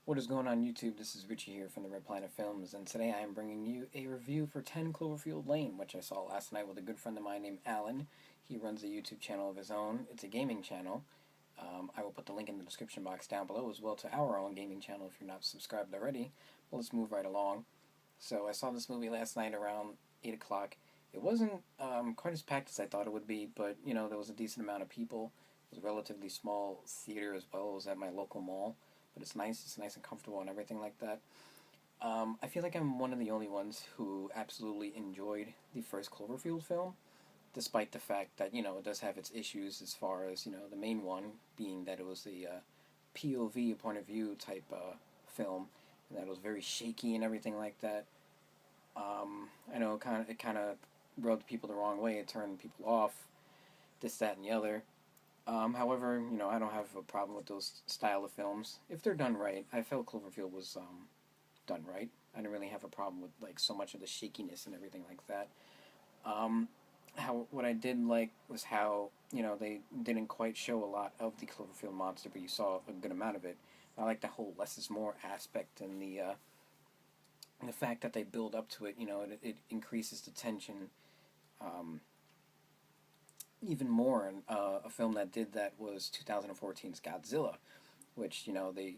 What is going on YouTube? This is Richie here from the Red Planet Films, and today I am bringing you a review for 10 Cloverfield Lane, which I saw last night with a good friend of mine named Alan. He runs a YouTube channel of his own. It's a gaming channel. I will put the link in the description box down below as well to our own gaming channel if you're not subscribed already. But let's move right along. So I saw this movie last night around 8 o'clock. It wasn't quite as packed as I thought it would be, but there was a decent amount of people. It was a relatively small theater as well. It was at my local mall. But it's nice. It's nice and comfortable and everything like that. I feel like I'm one of the only ones who absolutely enjoyed the first Cloverfield film, despite the fact that it does have its issues as far as the main one being that it was the POV point of view type film, and that it was very shaky and everything like that. I know it kind of rubbed people the wrong way. It turned people off. This, that, and the other. However, I don't have a problem with those style of films if they're done right. I felt Cloverfield was done right. I didn't really have a problem with like so much of the shakiness and everything like that. How what I did like was how they didn't quite show a lot of the Cloverfield monster, but you saw a good amount of it. I like the whole less is more aspect and the fact that they build up to it. It increases the tension. Um, Even more, and a film that did that was 2014's Godzilla, which they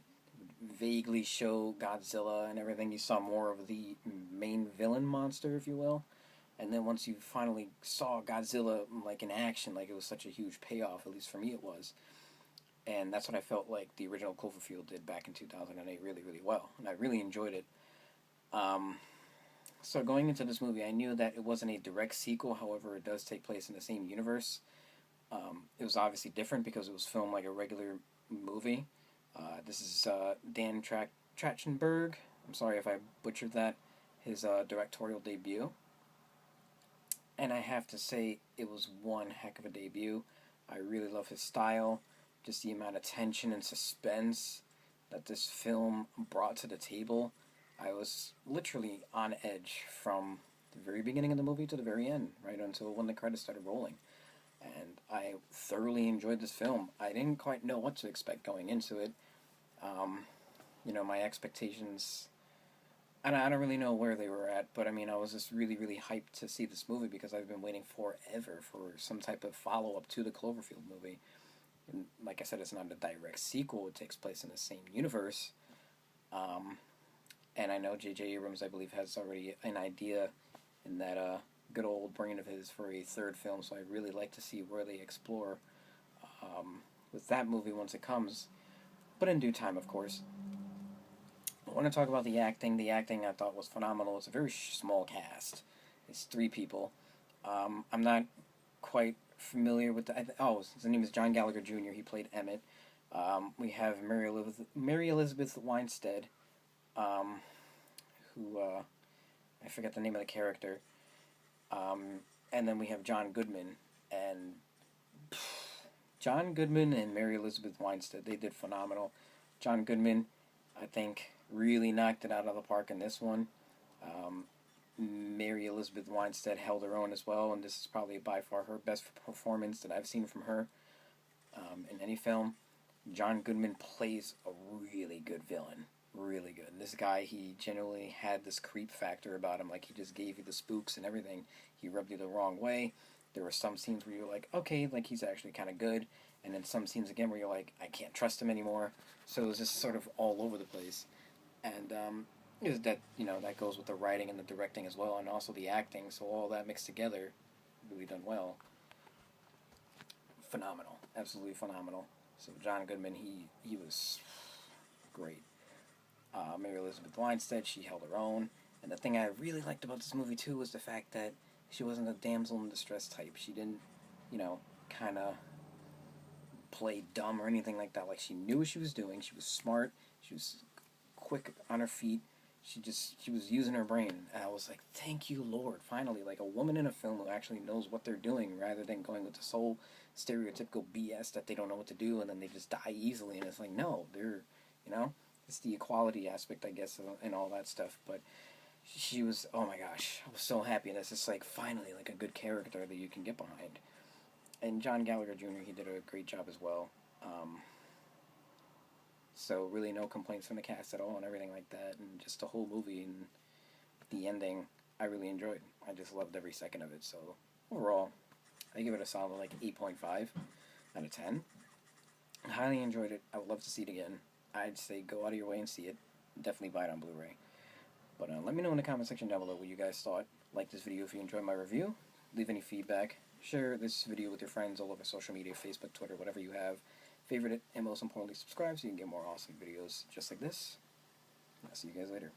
vaguely show Godzilla and everything. You saw more of the main villain monster, if you will, and then once you finally saw Godzilla like in action, like it was such a huge payoff. At least for me, it was, and that's what I felt like the original Cloverfield did back in 2008 really, really well, and I really enjoyed it. Um, so going into this movie, I knew that it wasn't a direct sequel. However, it does take place in the same universe. It was obviously different because it was filmed like a regular movie. This is Dan Trachtenberg. I'm sorry if I butchered that. His directorial debut. And I have to say, it was one heck of a debut. I really love his style. Just the amount of tension and suspense that this film brought to the table. I was literally on edge from the very beginning of the movie to the very end, right until when the credits started rolling. And I thoroughly enjoyed this film. I didn't quite know what to expect going into it. Um, my expectations, and I don't really know where they were at, but I mean, I was just really, really hyped to see this movie because I've been waiting forever for some type of follow up to the Cloverfield movie. And like I said, it's not a direct sequel, it takes place in the same universe. Um, and I know J.J. Abrams, I believe, has already an idea in that good old brain of his for a third film, so I'd really like to see where they explore with that movie once it comes, but in due time, of course. I want to talk about the acting. The acting I thought was phenomenal. It's a very small cast. It's three people. I'm not quite familiar with the. Oh, his name is John Gallagher Jr. He played Emmett. We have Mary Elizabeth Winstead, um, who I forget the name of the character. And then we have John Goodman, and John Goodman and Mary Elizabeth Winstead, they did phenomenal. John Goodman, I think, really knocked it out of the park in this one. Um, Mary Elizabeth Winstead held her own as well, and this is probably by far her best performance that I've seen from her in any film. John Goodman plays a really good villain. Really good. This guy, he genuinely had this creep factor about him. Like, he just gave you the spooks and everything. He rubbed you the wrong way. There were some scenes where you're like, okay, like, he's actually kind of good. And then some scenes again where you're like, I can't trust him anymore. So it was just sort of all over the place. And is that, that goes with the writing and the directing as well, and also the acting. So all that mixed together, really done well. Phenomenal. Absolutely phenomenal. So John Goodman, he was great. Mary Elizabeth Winstead, she held her own. And the thing I really liked about this movie, too, was the fact that she wasn't a damsel in distress type. She didn't, kind of play dumb or anything like that. Like, she knew what she was doing. She was smart. She was quick on her feet. She was using her brain. And I was like, thank you, Lord. Finally, like a woman in a film who actually knows what they're doing rather than going with this whole stereotypical BS that they don't know what to do and then they just die easily. And it's like, no, you know, it's the equality aspect, I guess, and all that stuff. But she was, oh my gosh, I was so happy. And it's just like, finally, like a good character that you can get behind. And John Gallagher Jr., he did a great job as well. So really no complaints from the cast at all and everything like that, and just the whole movie and the ending I really enjoyed. I just loved every second of it. So overall, I give it a solid like 8.5 out of 10. I highly enjoyed it. I would love to see it again. I'd say go out of your way and see it. Definitely buy it on Blu-ray. But let me know in the comment section down below what you guys thought. Like this video if you enjoyed my review. Leave any feedback. Share this video with your friends all over social media, Facebook, Twitter, whatever you have. Favorite it, and most importantly, subscribe so you can get more awesome videos just like this. I'll see you guys later.